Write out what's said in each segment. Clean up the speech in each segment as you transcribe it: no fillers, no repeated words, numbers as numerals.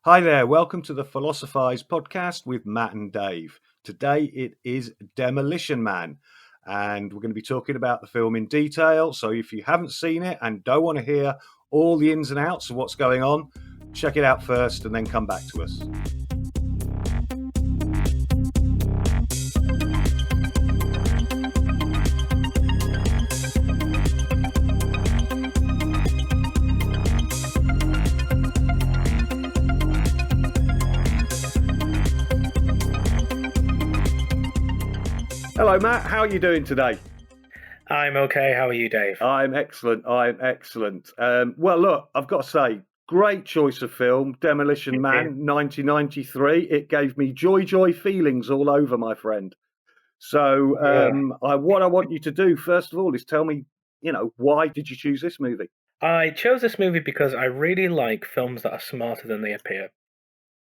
Hi there, welcome to the philoscifiz podcast with Matt and Dave. Today it is Demolition Man, and we're going to be talking about the film in detail. So if you haven't seen it and don't want to hear all the ins and outs of what's going on, check it out first and then come back to us. Hello, Matt. How are you doing today? I'm okay. How are you, Dave? I'm excellent. Well, look, I've got to say, great choice of film, Demolition Man, 1993. It gave me joy feelings all over, my friend. So what I want you to do, first of all, is tell me, why did you choose this movie? I chose this movie because I really like films that are smarter than they appear.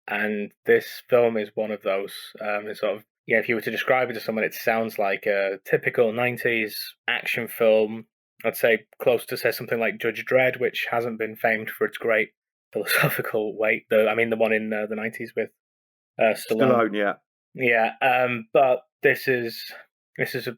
And this film is one of those. It's sort of, if you were to describe it to someone, it sounds like a typical 90s action film. I'd say close to, say, something like Judge Dredd, which hasn't been famed for its great philosophical weight. The one in the 90s with Stallone. Yeah. Yeah, but this is a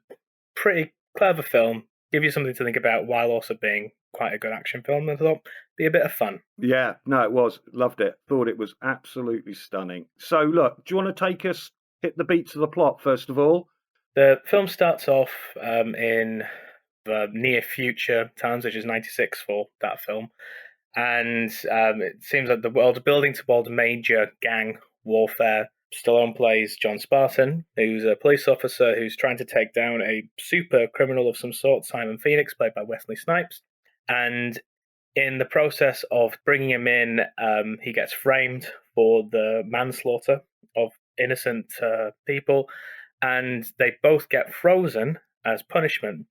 pretty clever film. Give you something to think about while also being quite a good action film. I thought be a bit of fun. Yeah, no, it was. Loved it. Thought it was absolutely stunning. So, look, do you want to hit the beats of the plot first of all? The film starts off in the near future times, which is 96 for that film. And it seems like the world is building toward major gang warfare. Stallone plays John Spartan, who's a police officer who's trying to take down a super criminal of some sort, Simon Phoenix, played by Wesley Snipes. And in the process of bringing him in, he gets framed for the manslaughter of innocent people, and they both get frozen as punishment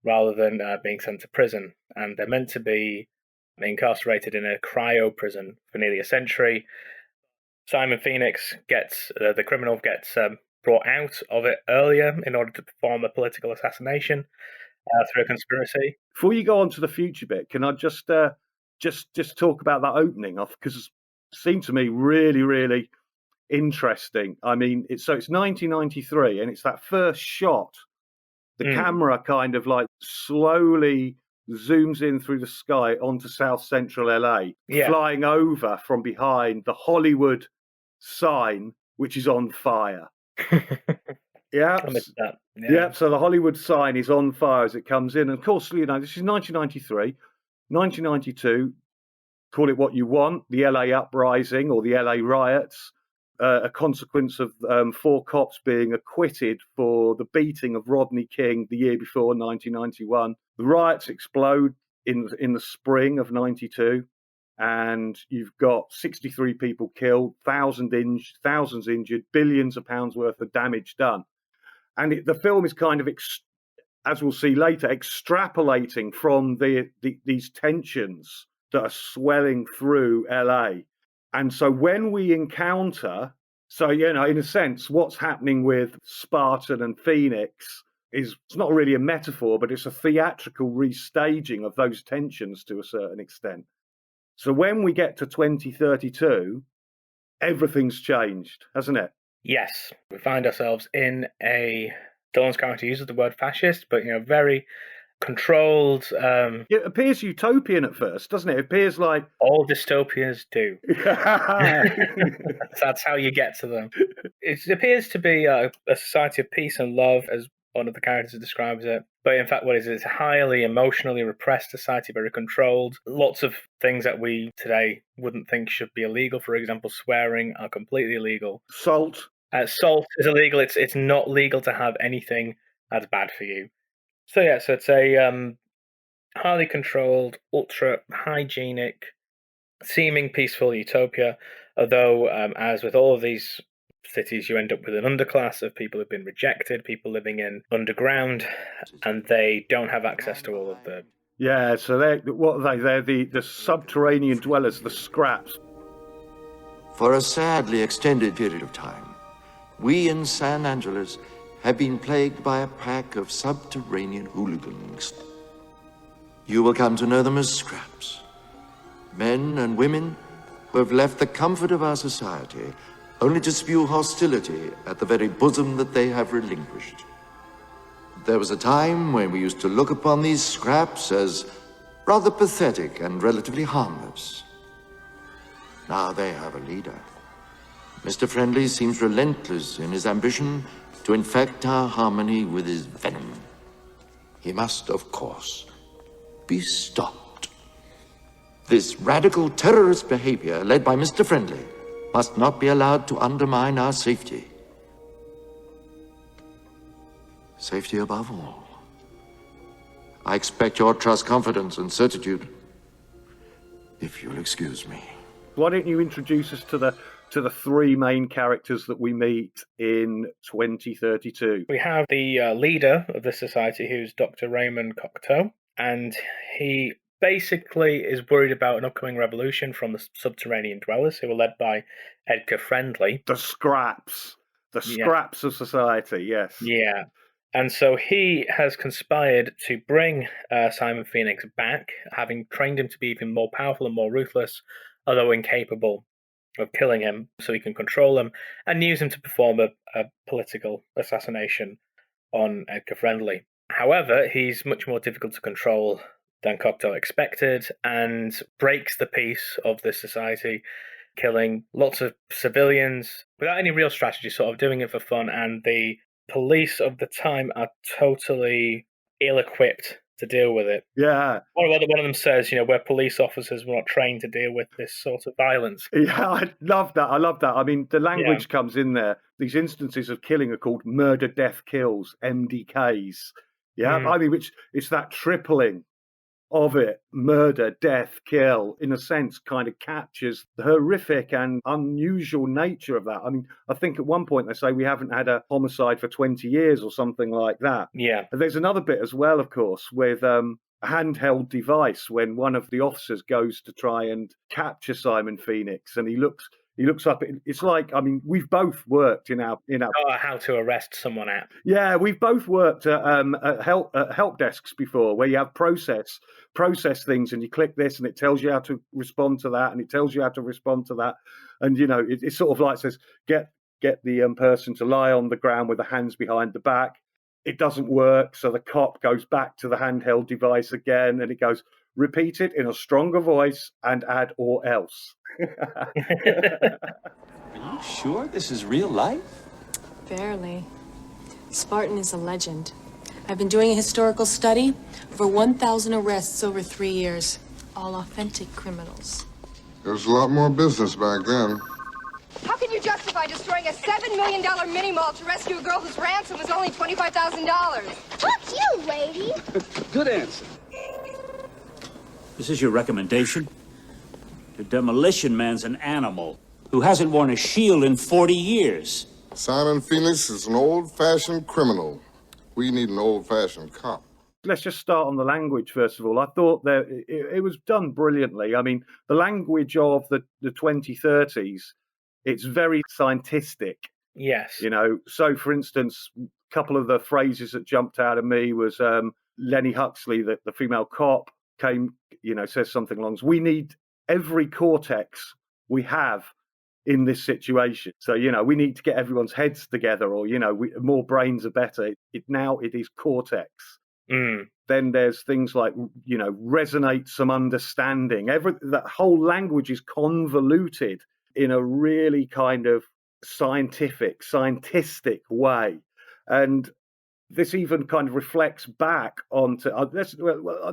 rather than being sent to prison. And they're meant to be incarcerated in a cryo prison for nearly a century. Simon Phoenix the criminal gets brought out of it earlier in order to perform a political assassination through a conspiracy. Before you go on to the future bit, can I just talk about that opening off, because it seemed to me really, really interesting. I mean, it's 1993, and it's that first shot. The camera kind of like slowly zooms in through the sky onto South Central LA, flying over from behind the Hollywood sign, which is on fire. Yeah. I missed that. Yeah, so the Hollywood sign is on fire as it comes in. And of course, this is 1993, 1992, call it what you want, the LA Uprising or the LA riots, a consequence of 4 cops being acquitted for the beating of Rodney King the year before, 1991. The riots explode in the spring of 92, and you've got 63 people killed, thousands injured, billions of pounds worth of damage done. And the film is kind of, as we'll see later, extrapolating from these tensions that are swelling through LA. And so when we encounter, in a sense, what's happening with Spartan and Phoenix it's not really a metaphor, but it's a theatrical restaging of those tensions to a certain extent. So when we get to 2032, everything's changed, hasn't it? Yes. We find ourselves in Dawn's character uses the word fascist, but, very controlled. It appears utopian at first, doesn't it? It appears like all dystopias do. That's how you get to them. It appears to be a society of peace and love, as one of the characters describes it. But in fact, what is it? It's a highly emotionally repressed society, very controlled. Lots of things that we today wouldn't think should be illegal, for example, swearing, are completely illegal. Salt is illegal. It's not legal to have anything that's bad for you. So it's a highly controlled, ultra hygienic, seeming peaceful utopia. Although, as with all of these cities, you end up with an underclass of people who've been rejected, people living in underground, and they don't have access to all of the... Yeah, so they're the subterranean dwellers, the scraps. For a sadly extended period of time, we in San Angeles have been plagued by a pack of subterranean hooligans. You will come to know them as scraps. Men and women who have left the comfort of our society only to spew hostility at the very bosom that they have relinquished. There was a time when we used to look upon these scraps as rather pathetic and relatively harmless. Now they have a leader. Mr. Friendly seems relentless in his ambition to infect our harmony with his venom. He must, of course, be stopped. This radical terrorist behavior led by Mr. Friendly must not be allowed to undermine our safety. Safety above all. I expect your trust, confidence, and certitude, if you'll excuse me. Why don't you introduce us to the three main characters that we meet in 2032? We have the leader of the society, who's Dr. Raymond Cocteau, and he basically is worried about an upcoming revolution from the subterranean dwellers, who are led by Edgar Friendly. The scraps of society, yes. Yeah. And so he has conspired to bring Simon Phoenix back, having trained him to be even more powerful and more ruthless, although incapable of killing him, so he can control him and use him to perform a political assassination on Edgar Friendly. However, he's much more difficult to control than Cocteau expected and breaks the peace of this society, killing lots of civilians without any real strategy, sort of doing it for fun. And the police of the time are totally ill-equipped to deal with it. Yeah. One of them says, we're police officers, we're not trained to deal with this sort of violence. Yeah, I love that. I mean, the language comes in there. These instances of killing are called murder, death, kills, MDKs. Yeah, I mean, which it's that tripling of it, murder, death, kill, in a sense, kind of captures the horrific and unusual nature of that. I mean, I think at one point they say we haven't had a homicide for 20 years or something like that. Yeah. And there's another bit as well, of course, with a handheld device when one of the officers goes to try and capture Simon Phoenix, and he looks up. It's like, I mean, we've both worked in our how to arrest someone app. Yeah, we've both worked at help desks before, where you have process things, and you click this, and it tells you how to respond to that, and it tells you how to respond to that, and it sort of like says get the person to lie on the ground with the hands behind the back. It doesn't work, so the cop goes back to the handheld device again, and it goes, repeat it in a stronger voice and add or else. Are you sure this is real life? Barely. Spartan is a legend. I've been doing a historical study. Over 1,000 arrests over 3 years. All authentic criminals. There was a lot more business back then. How can you justify destroying a $7 million mini-mall to rescue a girl whose ransom was only $25,000? Fuck you, lady! Good answer. This is your recommendation? The Demolition Man's an animal who hasn't worn a shield in 40 years. Simon Phoenix is an old-fashioned criminal. We need an old-fashioned cop. Let's just start on the language, first of all. I thought that it was done brilliantly. I mean, the language of the 2030s, it's very scientistic. Yes. So for instance, a couple of the phrases that jumped out at me was Lenny Huxley, the female cop, says something along, we need every cortex we have in this situation. So, we need to get everyone's heads together, or, more brains are better. It is cortex. Then there's things like, resonate some understanding. That whole language is convoluted in a really kind of scientific way. And this even kind of reflects back onto. I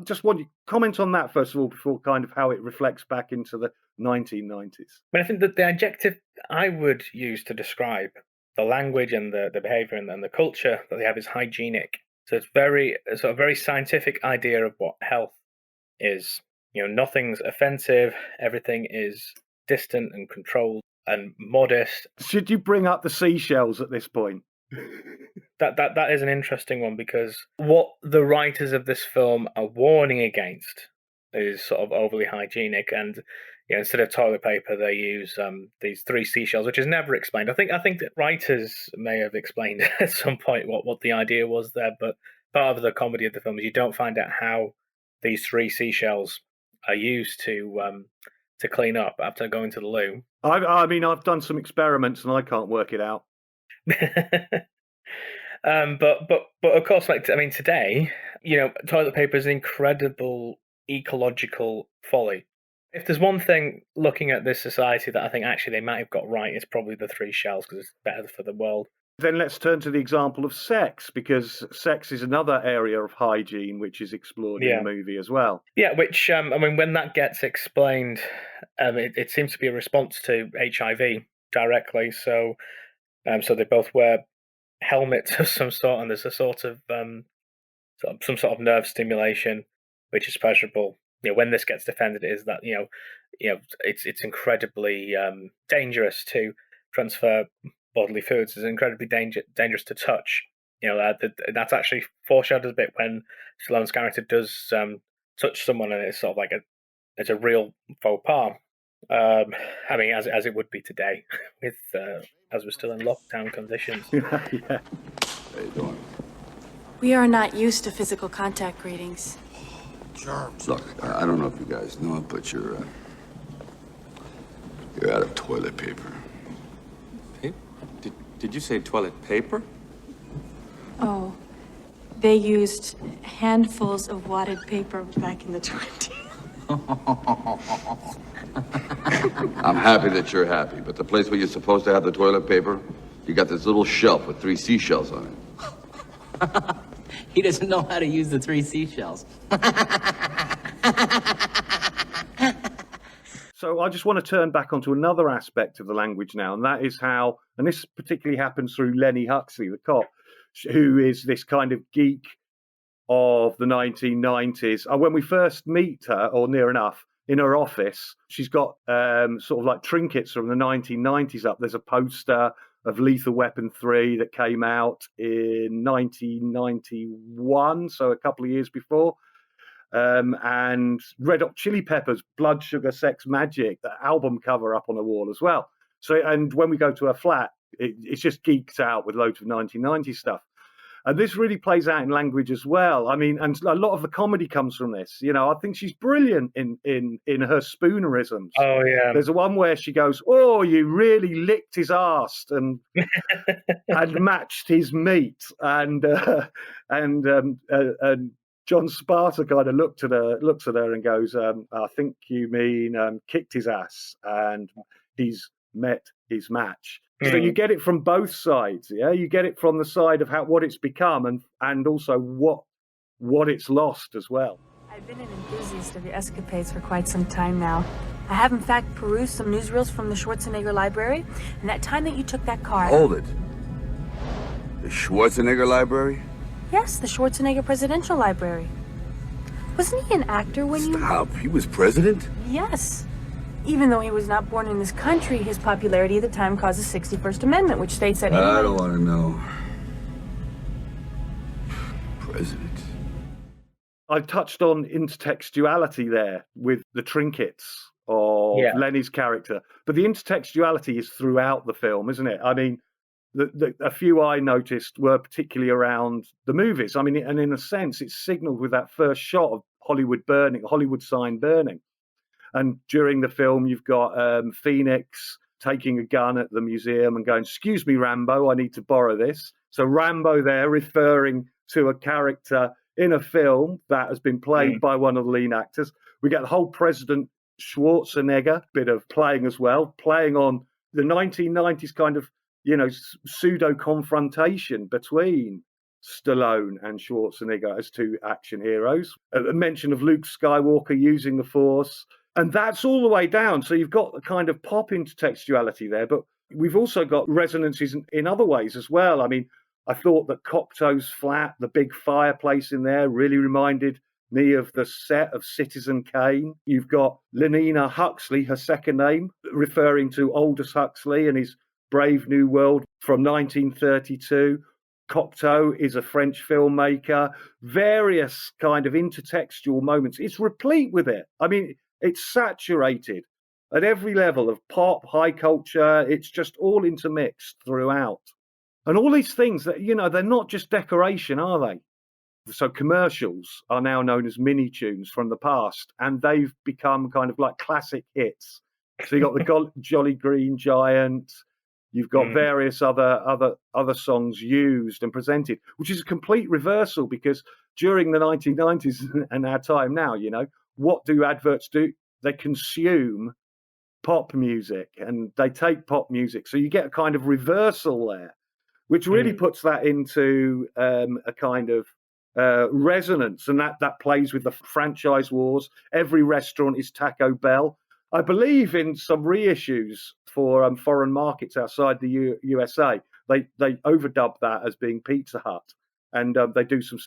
just want you to comment on that first of all, before kind of how it reflects back into the 1990s. But I think that the adjective I would use to describe the language and the behavior and the culture that they have is hygienic. So it's a very scientific idea of what health is. Nothing's offensive. Everything is distant and controlled and modest. Should you bring up the seashells at this point? That is an interesting one, because what the writers of this film are warning against is sort of overly hygienic, and instead of toilet paper they use these 3 seashells, which is never explained. I think that writers may have explained at some point what the idea was there, but part of the comedy of the film is you don't find out how these 3 seashells are used to to clean up after going to the loo. I mean, I've done some experiments and I can't work it out. But of course, today, toilet paper is an incredible ecological folly. If there's one thing looking at this society that I think actually they might have got right, it's probably the 3 shells, because it's better for the world. Then let's turn to the example of sex, because sex is another area of hygiene which is explored in the movie as well. Yeah, which, when that gets explained, it seems to be a response to HIV directly. So they both wear helmets of some sort, and there's a sort of some sort of nerve stimulation, which is pleasurable. When this gets defended, is that it's incredibly dangerous to transfer bodily fluids. It's incredibly dangerous to touch. That's actually foreshadowed a bit when Stallone's character does touch someone, and it's sort of like it's a real faux pas. As it would be today, with as we're still in lockdown conditions. Yeah. How you doing? We are not used to physical contact greetings. Germs. Look, I don't know if you guys know it, but you're out of toilet paper. Did you say toilet paper? Oh, they used handfuls of wadded paper back in the 20s. I'm happy that you're happy, but the place where you're supposed to have the toilet paper, you got this little shelf with 3 seashells on it. He doesn't know how to use the 3 seashells. So I just want to turn back onto another aspect of the language now, and that is how, and this particularly happens through Lenny Huxley, the cop, who is this kind of geek of the 1990s. When we first meet her, or near enough, in her office, she's got sort of like trinkets from the 1990s up. There's a poster of Lethal Weapon 3 that came out in 1991, so a couple of years before. And Red Hot Chili Peppers, Blood, Sugar, Sex, Magic, the album cover up on the wall as well. So, and when we go to her flat, it's just geeked out with loads of 1990s stuff. And this really plays out in language as well. I mean, and a lot of the comedy comes from this. I think she's brilliant in her spoonerisms. Oh, yeah. There's a one where she goes, "Oh, you really licked his arse and matched his meat." And John Spartan kind of looks at her and goes, "I think you mean kicked his ass and he's met his match." So you get it from both sides, yeah. You get it from the side of what it's become, and also what it's lost as well. I've been an enthusiast of your escapades for quite some time now. I have in fact perused some newsreels from the Schwarzenegger library, and that time that you took that car. Hold it. The Schwarzenegger library? Yes, the Schwarzenegger Presidential Library. Wasn't he an actor when you... Stop. He was president? Yes. Even though he was not born in this country, his popularity at the time caused the 61st Amendment, which states that... I don't want to know. President. I touched on intertextuality there with the trinkets of Lenny's character. But the intertextuality is throughout the film, isn't it? I mean, a few I noticed were particularly around the movies. I mean, and in a sense, it's signaled with that first shot of Hollywood sign burning. And during the film, you've got Phoenix taking a gun at the museum and going, "Excuse me, Rambo, I need to borrow this." So Rambo there referring to a character in a film that has been played by one of the lead actors. We get the whole President Schwarzenegger bit of playing as well, playing on the 1990s kind of, pseudo confrontation between Stallone and Schwarzenegger as 2 action heroes. A mention of Luke Skywalker using the Force. And that's all the way down. So you've got a kind of pop intertextuality there, but we've also got resonances in other ways as well. I mean, I thought that Cocteau's flat, the big fireplace in there, really reminded me of the set of Citizen Kane. You've got Lenny Huxley, her second name, referring to Aldous Huxley and his Brave New World from 1932. Cocteau is a French filmmaker. Various kind of intertextual moments. It's replete with it. I mean, it's saturated at every level of pop, high culture. It's just all intermixed throughout. And all these things that, they're not just decoration, are they? So commercials are now known as mini tunes from the past, and they've become kind of like classic hits. So you got the Jolly Green Giant, you've got various other songs used and presented, which is a complete reversal, because during the 1990s and our time now, what do adverts do? They consume pop music, and they take pop music. So you get a kind of reversal there, which really puts that into a kind of resonance, and that plays with the franchise wars. Every restaurant is Taco Bell. I believe in some reissues for foreign markets outside the USA, they overdub that as being Pizza Hut, and they do some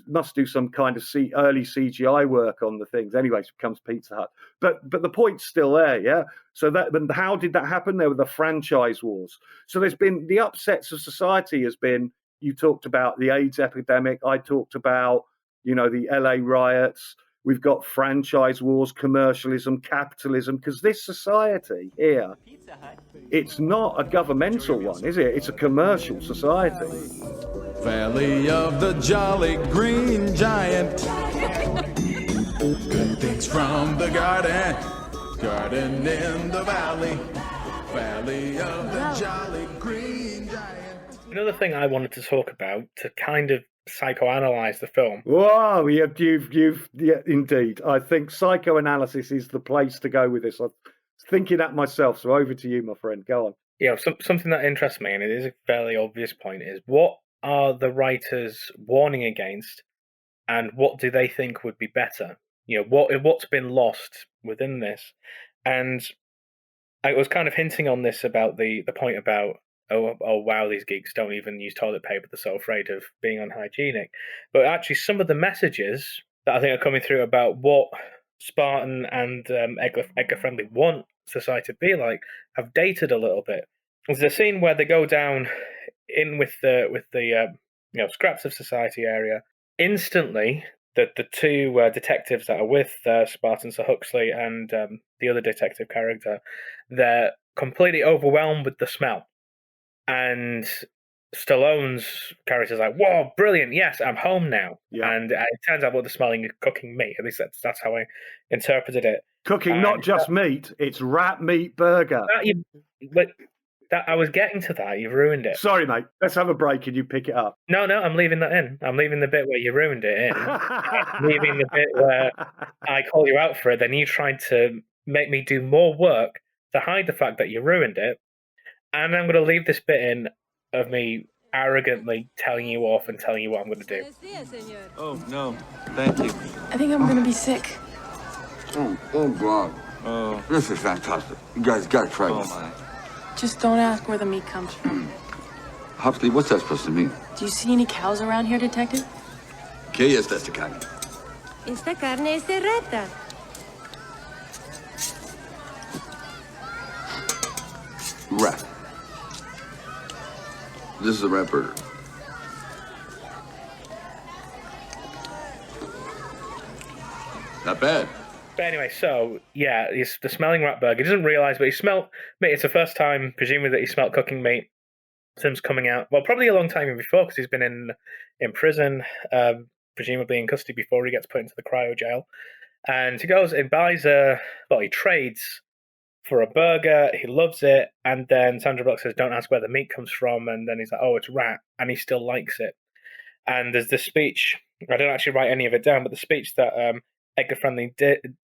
must do some kind of early CGI work on the things. Anyway, it becomes Pizza Hut. But the point's still there, yeah? So how did that happen? There were the franchise wars. So there's been the upsets of society has been, you talked about the AIDS epidemic. I talked about, the LA riots. We've got franchise wars, commercialism, capitalism, because this society here, it's not a governmental one, is it? It's a commercial society. Valley of the Jolly Green Giant. Good things from the garden in the valley. Valley of the Jolly Green Giant. Another thing I wanted to talk about to kind of psychoanalyze the film. Wow, you've indeed. I think psychoanalysis is the place to go with this. I'm thinking that myself, so over to you, my friend. Go on. Yeah, something that interests me, and it is a fairly obvious point, is what are the writers warning against, and what do they think would be better? What's been lost within this? And I was kind of hinting on this about the point about, oh wow, these geeks don't even use toilet paper, they're so afraid of being unhygienic. But actually, some of the messages that I think are coming through about what Spartan and Edgar Friendly want society to be like have dated a little bit. There's a scene where they go down in with the scraps of society area. Instantly, the two detectives that are with Spartan, so Huxley and the other detective character, they're completely overwhelmed with the smell. And Stallone's character's like, "Whoa, brilliant! Yes, I'm home now." Yeah. And it turns out what they're smelling is cooking meat. At least that's how I interpreted it. Cooking not just meat; it's rat meat burger. I was getting to that. You've ruined it. Sorry, mate. Let's have a break and you pick it up. No, I'm leaving that in. I'm leaving the bit where you ruined it in. Leaving the bit where I call you out for it. Then you tried to make me do more work to hide the fact that you ruined it. And I'm going to leave this bit in of me arrogantly telling you off and telling you what I'm going to do. Oh, no. Thank you. I think I'm going to be sick. Oh, God. Oh. This is fantastic. You guys got to try this. My. Just don't ask where the meat comes from. Huxley, what's that supposed to mean? Do you see any cows around here, Detective? ¿Qué es esta carne? Esta carne es de rata. Rat. This is a rat burger. Not bad. But anyway, so, yeah, he's the smelling rat burger. He doesn't realise, but he smelled meat. It's the first time, presumably, that he smelled cooking meat since coming out. Well, probably a long time before, because he's been in prison, presumably in custody before he gets put into the cryo jail. And he goes and buys he trades for a burger. He loves it. And then Sandra Bullock says, "Don't ask where the meat comes from." And then he's like, "Oh, it's rat." And he still likes it. And there's this speech, I don't actually write any of it down, but the speech that Edgar Friendly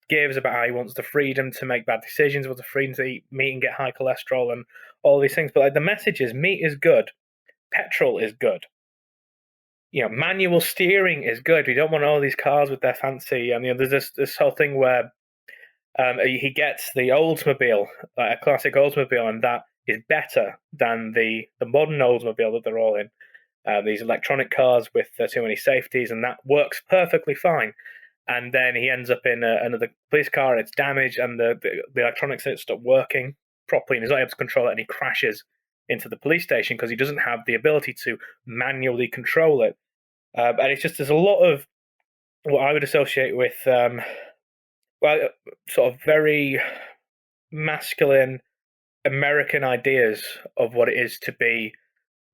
gives about how he wants the freedom to make bad decisions, wants the freedom to eat meat and get high cholesterol and all these things. But the message is meat is good, petrol is good, manual steering is good. We don't want all these cars with their fancy. There's this whole thing where he gets the Oldsmobile, a classic Oldsmobile, and that is better than the modern Oldsmobile that they're all in. These electronic cars with too many safeties, and that works perfectly fine. And then he ends up in another police car, and it's damaged, and the electronics in it stop working properly, and he's not able to control it, and he crashes into the police station because he doesn't have the ability to manually control it. And it's just, there's a lot of what I would associate with, sort of very masculine American ideas of what it is to be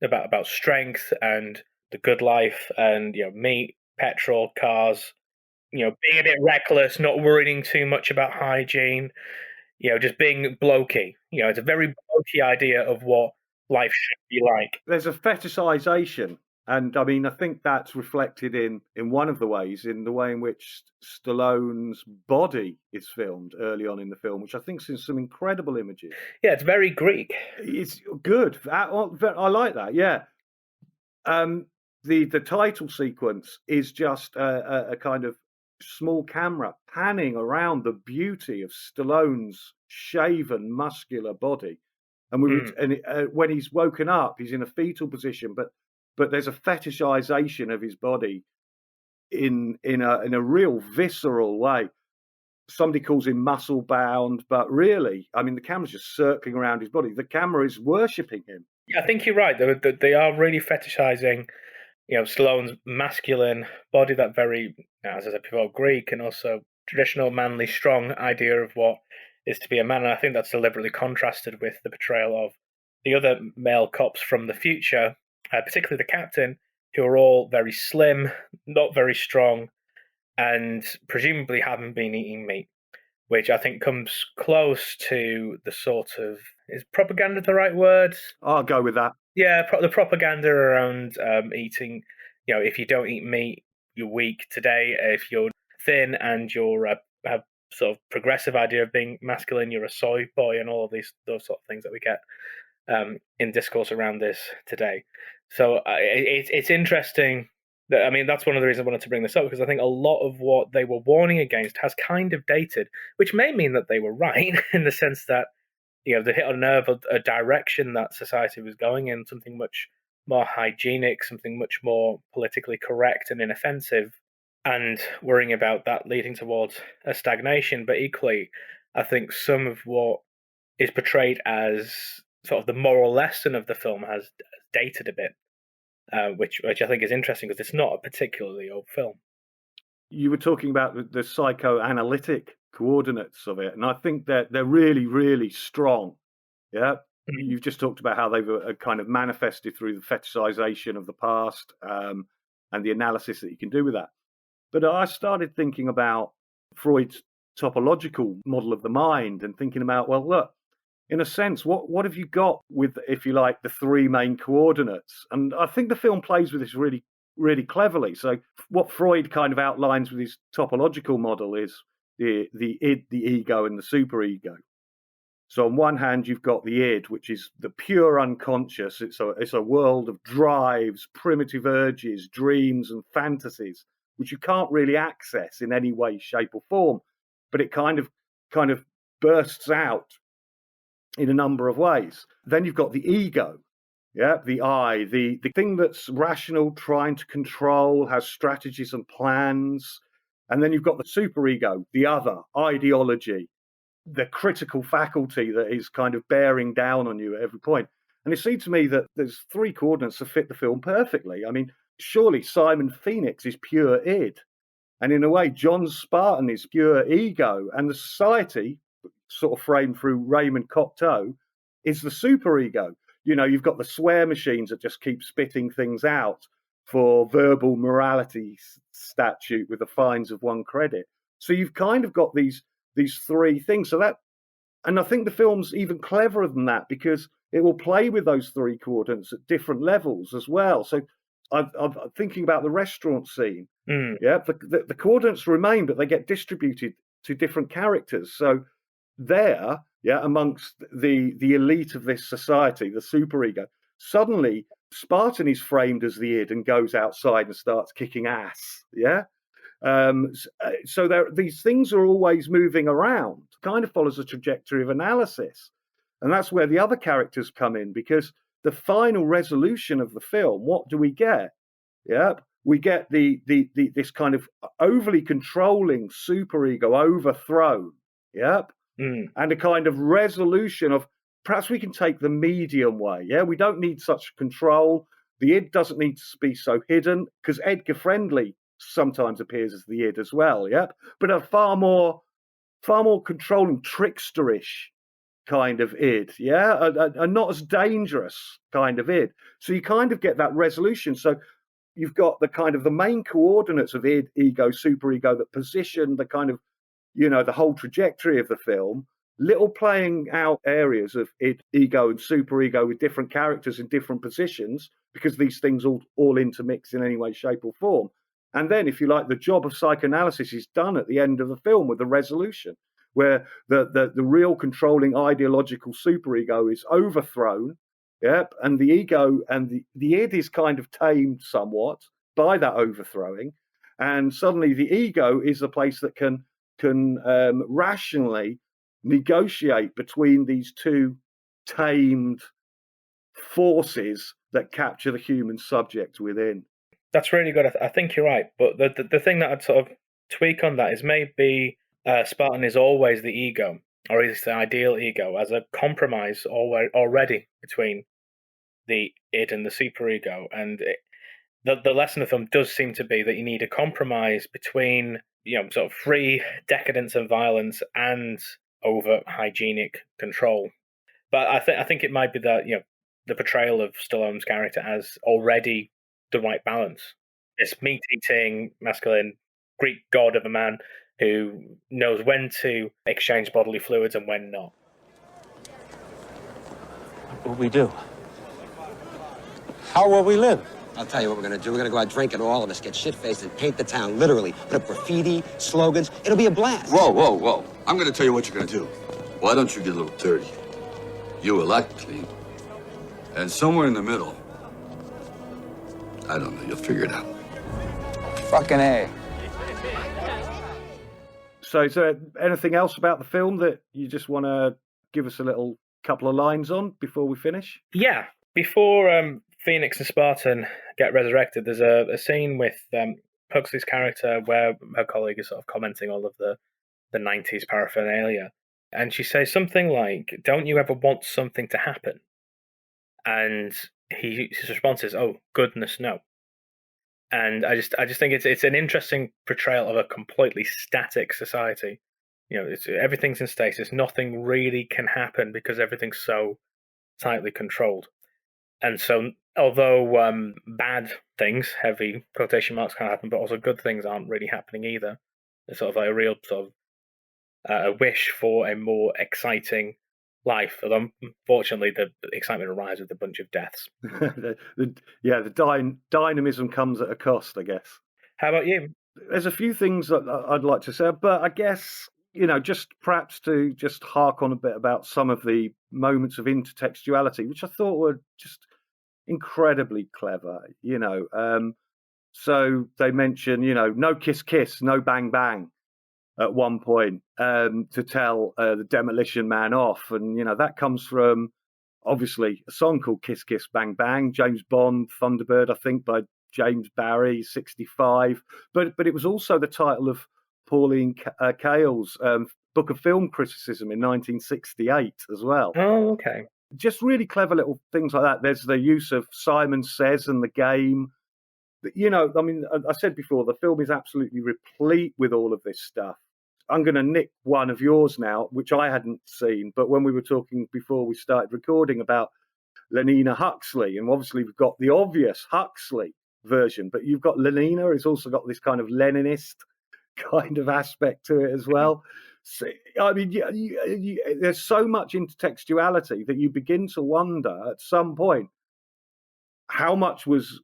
about strength and the good life and, meat, petrol, cars, being a bit reckless, not worrying too much about hygiene, just being blokey. It's a very blokey idea of what life should be like. There's a fetishization, and I mean, I think that's reflected in one of the ways, in the way in which Stallone's body is filmed early on in the film, which I think is some incredible images. Yeah, it's very Greek. It's good. I like that. Yeah. The title sequence is just a kind of small camera panning around the beauty of Stallone's shaven, muscular body, and when he's woken up, he's in a fetal position, but there's a fetishization of his body in a real visceral way. Somebody calls him muscle bound, but really, I mean, the camera's just circling around his body. The camera is worshipping him. Yeah, I think you're right. They are really fetishizing, Stallone's masculine body, that very, as I said before, Greek and also traditional manly, strong idea of what is to be a man. And I think that's deliberately contrasted with the portrayal of the other male cops from the future, particularly the captain, who are all very slim, not very strong, and presumably haven't been eating meat, which I think comes close to the sort of, is propaganda the right word? I'll go with that. Yeah, the propaganda around eating, if you don't eat meat, you're weak today. If you're thin and you're have sort of progressive idea of being masculine, you're a soy boy, and all of those sort of things that we get in discourse around this today. So it's interesting. I mean, that's one of the reasons I wanted to bring this up, because I think a lot of what they were warning against has kind of dated, which may mean that they were right in the sense that, they hit a nerve of a direction that society was going in, something much more hygienic, something much more politically correct and inoffensive, and worrying about that leading towards a stagnation. But equally, I think some of what is portrayed as sort of the moral lesson of the film has dated a bit. Which I think is interesting, because it's not a particularly old film. You were talking about the psychoanalytic coordinates of it, and I think that they're really, really strong. Yeah, You've just talked about how they've kind of manifested through the fetishization of the past and the analysis that you can do with that. But I started thinking about Freud's topological model of the mind and thinking about, well, look, in a sense, what have you got with, if you like, the three main coordinates? And I think the film plays with this really, really cleverly. So what Freud kind of outlines with his topological model is the id, the ego, and the superego. So on one hand, you've got the id, which is the pure unconscious. It's a world of drives, primitive urges, dreams, and fantasies, which you can't really access in any way, shape, or form. But it kind of bursts out in a number of ways. Then you've got the ego, the I, the thing that's rational, trying to control, has strategies and plans. And then you've got the superego, the other, ideology, the critical faculty that is kind of bearing down on you at every point. And it seemed to me that there's three coordinates that fit the film perfectly. I mean, surely Simon Phoenix is pure id. And in a way, John Spartan is pure ego. And the society, sort of framed through Raymond Cocteau, is the superego. You've got the swear machines that just keep spitting things out for verbal morality statute with the fines of 1 credit. So you've kind of got these three things. And I think the film's even cleverer than that, because it will play with those three coordinates at different levels as well. So I'm thinking about the restaurant scene. The coordinates remain, but they get distributed to different characters. So there, amongst the elite of this society, the superego, suddenly Spartan is framed as the id and goes outside and starts kicking ass. So these things are always moving around, kind of follows a trajectory of analysis. And that's where the other characters come in, because the final resolution of the film, what do we get? We get this kind of overly controlling superego overthrown. And a kind of resolution of, perhaps we can take the medium way. We don't need such control. The id doesn't need to be so hidden, because Edgar Friendly sometimes appears as the id as well. But a far more controlling, tricksterish kind of id. A not as dangerous kind of id. So you kind of get that resolution. So you've got the kind of the main coordinates of id, ego, superego that position the kind of, the whole trajectory of the film, little playing out areas of id, ego, and superego with different characters in different positions, because these things all intermix in any way, shape, or form. And then, if you like, the job of psychoanalysis is done at the end of the film with the resolution, where the real controlling ideological superego is overthrown, and the ego and the id is kind of tamed somewhat by that overthrowing, and suddenly the ego is a place that can rationally negotiate between these two tamed forces that capture the human subject within. That's really good. I think you're right. But the thing that I'd sort of tweak on that is maybe Spartan is always the ego, or is the ideal ego, as a compromise already between the id and the superego. And the lesson of the film does seem to be that you need a compromise between, sort of free decadence and violence and over hygienic control. But I think it might be that, the portrayal of Stallone's character as already the right balance. This meat-eating, masculine Greek god of a man who knows when to exchange bodily fluids and when not. What we do? How will we live? I'll tell you what we're gonna do. We're gonna go out drinking, all of us, get shit-faced and paint the town, literally. Put up graffiti, slogans. It'll be a blast. Whoa, whoa, whoa. I'm gonna tell you what you're gonna do. Why don't you get a little dirty? You will act clean. And somewhere in the middle, I don't know, you'll figure it out. Fucking A. So is there anything else about the film that you just want to give us a little couple of lines on before we finish? Yeah. Before Phoenix and Spartan get resurrected, there's a scene with Huxley's character where her colleague is sort of commenting all of the 90s paraphernalia. And she says something like, "Don't you ever want something to happen?" And his response is, "Oh, goodness, no." And I just think it's an interesting portrayal of a completely static society. Everything's in stasis. Nothing really can happen because everything's so tightly controlled. And so, although bad things, heavy quotation marks, can happen, but also good things aren't really happening either. It's sort of like a real sort of a wish for a more exciting life. Although, unfortunately, the excitement arrives with a bunch of deaths. the dynamism comes at a cost, I guess. How about you? There's a few things that I'd like to say, but I guess, just perhaps to just hark on a bit about some of the moments of intertextuality, which I thought were just incredibly clever, So they mention, no kiss, kiss, no bang, bang at one point to tell the Demolition Man off. And, that comes from, obviously, a song called Kiss, Kiss, Bang, Bang, James Bond, Thunderbird, I think, by James Barry, 65. But it was also the title of Pauline Kael's book of film criticism in 1968 as well. Oh, okay. Just really clever little things like that. There's the use of Simon Says and the game. I said before, the film is absolutely replete with all of this stuff. I'm going to nick one of yours now, which I hadn't seen, but when we were talking before we started recording about Lenny Huxley, and obviously we've got the obvious Huxley version, but you've got Lenny has also got this kind of Leninist kind of aspect to it as well. So, there's so much intertextuality that you begin to wonder at some point, how much was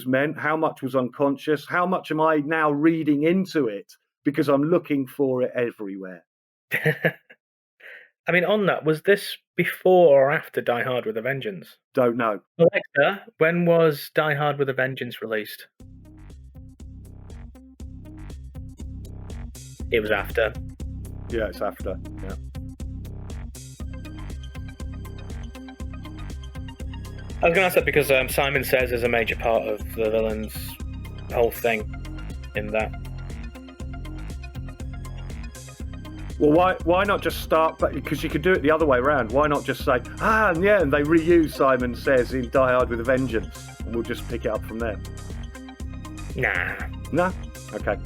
meant, how much was unconscious, how much am I now reading into it because I'm looking for it everywhere. On that, was this before or after Die Hard with a Vengeance? Don't know. Alexa, when was Die Hard with a Vengeance released? It was after. Yeah, it's after. Yeah. I was going to ask that because Simon Says is a major part of the villain's whole thing in that. Well, why not just start? Because you could do it the other way around. Why not just say, and they reuse Simon Says in Die Hard with a Vengeance, and we'll just pick it up from there. Nah. No? Okay.